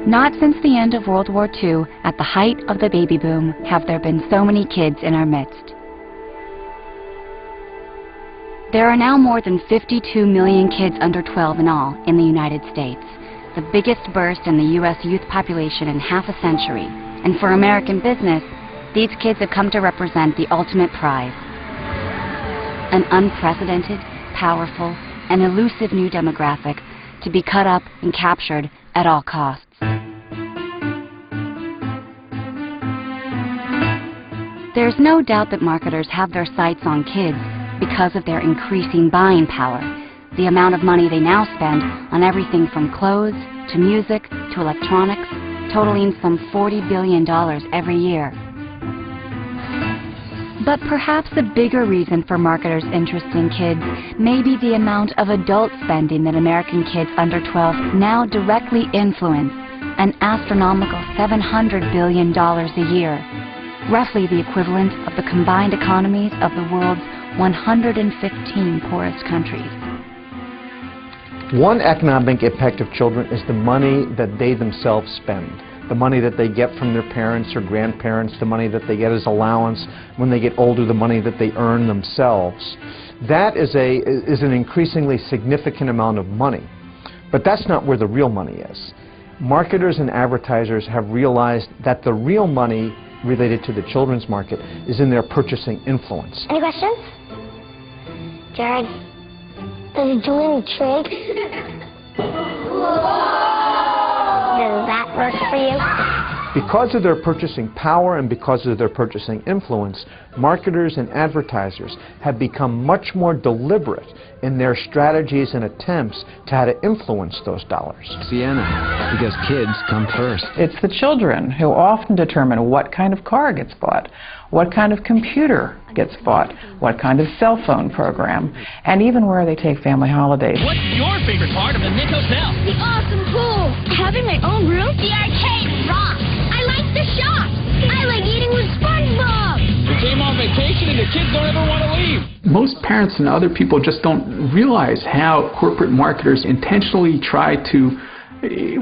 Not since the end of World War II, at the height of the baby boom, have there been so many kids in our midst. There are now more than 52 million kids under 12 in all in the United States, the biggest burst in the U.S. youth population in half a century. And for American business, these kids have come to represent the ultimate prize. An unprecedented, powerful, and elusive new demographic to be cut up and captured at all costs. There's no doubt that marketers have their sights on kids because of their increasing buying power, the amount of money they now spend on everything from clothes to music to electronics, totaling some $40 billion every year. But perhaps a bigger reason for marketers' interest in kids may be the amount of adult spending that American kids under 12 now directly influence, an astronomical $700 billion a year, roughly the equivalent of the combined economies of the world's 115 poorest countries. One economic impact of children is the money that they themselves spend. The money that they get from their parents or grandparents, the money that they get as allowance when they get older, the money that they earn themselves. That is an increasingly significant amount of money. But that's not where the real money is. Marketers and advertisers have realized that the real money related to the children's market is in their purchasing influence. Any questions? Jared, does Julian trade? Does that work for you? Because of their purchasing power and because of their purchasing influence, marketers and advertisers have become much more deliberate in their strategies and attempts to how to influence those dollars. Sienna, because kids come first. It's the children who often determine what kind of car gets bought, what kind of computer gets bought, what kind of cell phone program, and even where they take family holidays. What's your favorite part of the Nick Hotel? The awesome pool. Having my own room. The arcade rocks. I like the shop. I like eating with SpongeBob. We came on vacation and the kids don't ever want to leave. Most parents and other people just don't realize how corporate marketers intentionally try to,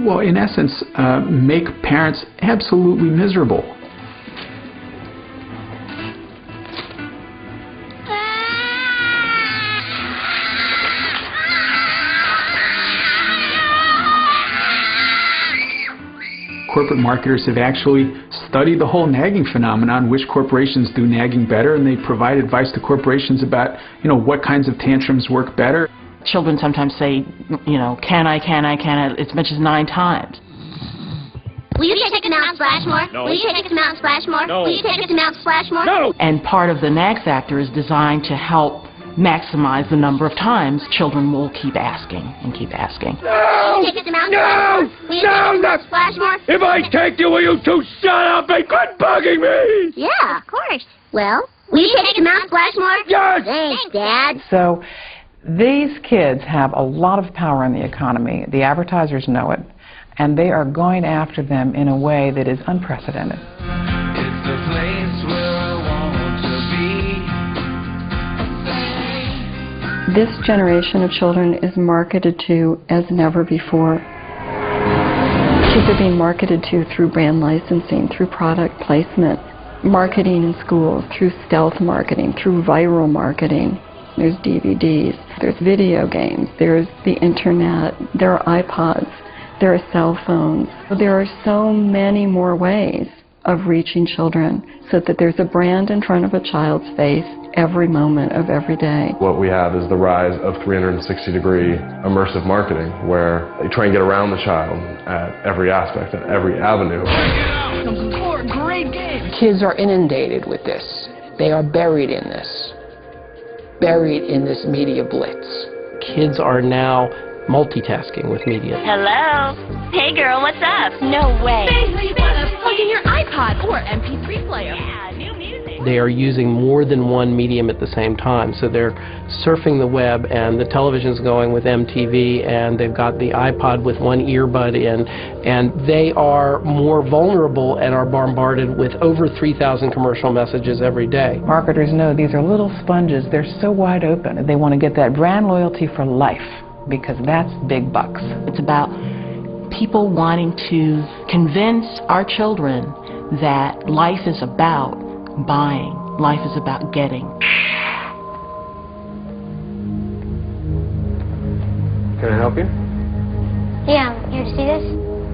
well, in essence, make parents absolutely miserable. Corporate marketers have actually studied the whole nagging phenomenon, which corporations do nagging better, and they provide advice to corporations about, what kinds of tantrums work better. Children sometimes say, can I, as much as 9 times. Will you take us to Mount Splashmore? No. Will you take us to Mount Splashmore? No. Will you take us to Mount Splashmore? No! And part of the nag factor is designed to help maximize the number of times children will keep asking and keep asking. No! Will you take us to Mount Splashmore? Will you take us to Mount Splashmore? If I take you, will you two shut up and quit bugging me? Yeah, of course. Well, will you take us to Mount Splashmore? Yes! Thanks, Dad. So these kids have a lot of power in the economy. The advertisers know it, and they are going after them in a way that is unprecedented. It's the place where I want to be. This generation of children is marketed to as never before. Kids are being marketed to through brand licensing, through product placement, marketing in schools, through stealth marketing, through viral marketing. There's DVDs, there's video games, there's the internet, there are iPods, there are cell phones. There are so many more ways of reaching children so that there's a brand in front of a child's face every moment of every day. What we have is the rise of 360-degree immersive marketing, where they try and get around the child at every aspect, at every avenue. Great game! Kids are inundated with this. They are buried in this media blitz. Kids are now multitasking with media. Hello? Hey girl, what's up? No way. You wanna plug in your iPod or MP3 player. Yeah, new music. They are using more than one medium at the same time. So they're surfing the web, and the television's going with MTV, and they've got the iPod with one earbud in, and they are more vulnerable and are bombarded with over 3,000 commercial messages every day. Marketers know these are little sponges. They're so wide open, and they want to get that brand loyalty for life, because that's big bucks. It's about people wanting to convince our children that life is about buying, life is about getting. Can I help you? Yeah, here to see this?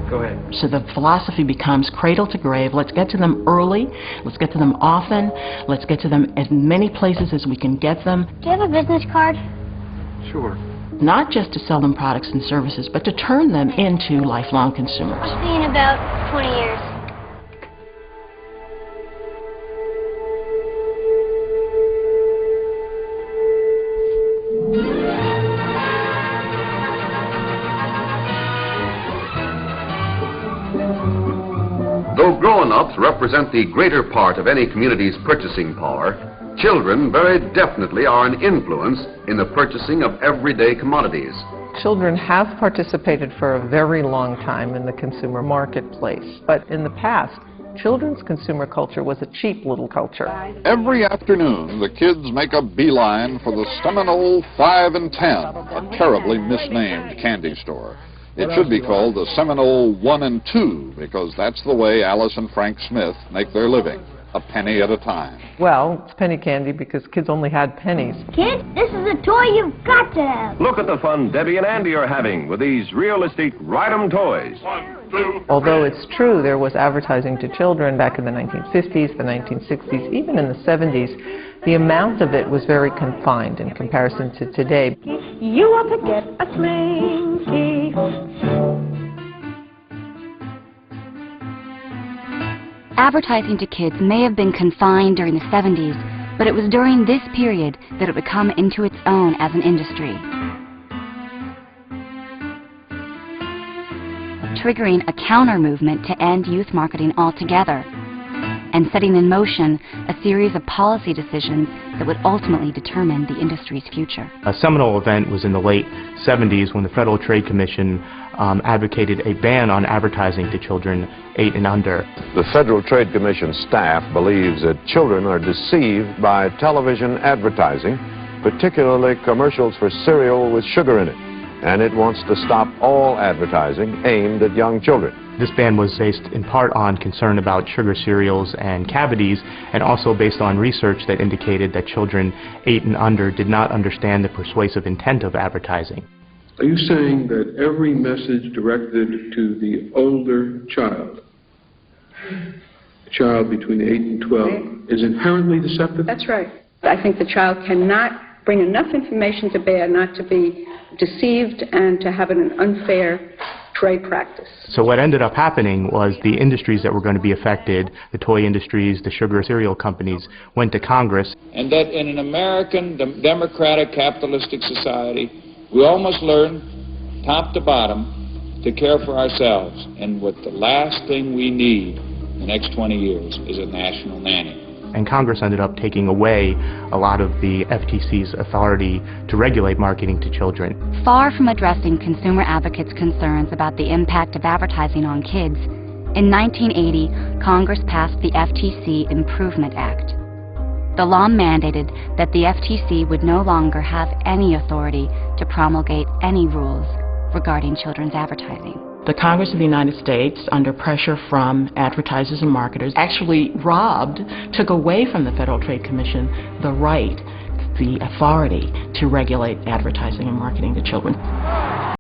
Go ahead. So the philosophy becomes cradle to grave. Let's get to them early. Let's get to them often. Let's get to them as many places as we can get them. Do you have a business card? Sure. Not just to sell them products and services, but to turn them into lifelong consumers. I'll see you in about 20 years. Though grown-ups represent the greater part of any community's purchasing power, children very definitely are an influence in the purchasing of everyday commodities. Children have participated for a very long time in the consumer marketplace, but in the past, children's consumer culture was a cheap little culture. Every afternoon, the kids make a beeline for the Seminole 5 and 10, a terribly misnamed candy store. It should be called the Seminole 1 and 2, because that's the way Alice and Frank Smith make their living, a penny at a time. Well, it's penny candy because kids only had pennies. Kid, this is a toy you've got to have. Look at the fun Debbie and Andy are having with these realistic ride-em toys. Although it's true there was advertising to children back in the 1950s, the 1960s, even in the 70s, the amount of it was very confined in comparison to today. You want to get a Slinky. Advertising to kids may have been confined during the 70s, but it was during this period that it would come into its own as an industry, triggering a counter-movement to end youth marketing altogether, and setting in motion a series of policy decisions that would ultimately determine the industry's future. A seminal event was in the late 70s when the Federal Trade Commission advocated a ban on advertising to children 8 and under. The Federal Trade Commission staff believes that children are deceived by television advertising, particularly commercials for cereal with sugar in it, and it wants to stop all advertising aimed at young children. This ban was based in part on concern about sugar cereals and cavities, and also based on research that indicated that children 8 and under did not understand the persuasive intent of advertising. Are you saying that every message directed to the older child, a child between 8 and 12, is inherently deceptive? That's right. I think the child cannot bring enough information to bear not to be deceived and to have an unfair trade practice. So what ended up happening was the industries that were going to be affected, the toy industries, the sugar cereal companies, went to Congress. And that in an American democratic capitalistic society, we all must learn, top to bottom, to care for ourselves. And what the last thing we need in the next 20 years is a national nanny. And Congress ended up taking away a lot of the FTC's authority to regulate marketing to children. Far from addressing consumer advocates' concerns about the impact of advertising on kids, in 1980, Congress passed the FTC Improvement Act. The law mandated that the FTC would no longer have any authority to promulgate any rules regarding children's advertising. The Congress of the United States, under pressure from advertisers and marketers, actually took away from the Federal Trade Commission the right, the authority to regulate advertising and marketing to children.